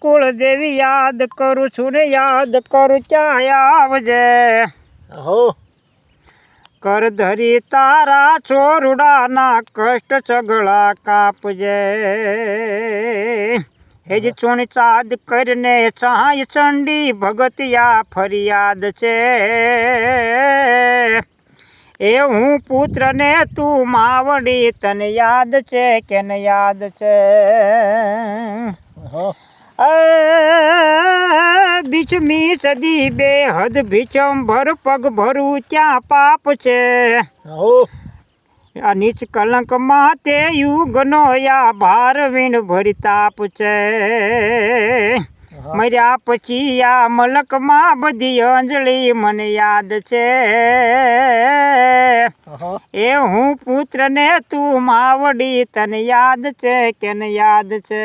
કુળદેવી યાદ કરું છું ને યાદ કરું ક્યાં આવજે હો કર ધરી તારા ચોરુડાના કષ્ટ ચગળા કાપજે હેજ ચોણી ચાદ કરીને ચાય ચંડી ભગતિયા ફરિયાદ છે એ હું પુત્રને તું માવડી તને યાદ છે કે ન યાદ છે બીચમી સદી બેહદ ભીચંભર પગ ભરું ત્યાં પાપ છે આ નીચ કલંકમાં તે યુગનો યા ભાર વીણ ભરી તાપ છે મર્યા પછી આ મલકમાં બધી અંજળી મને યાદ છે એ હું પુત્રને તું માવડી તને યાદ છે કે ન યાદ છે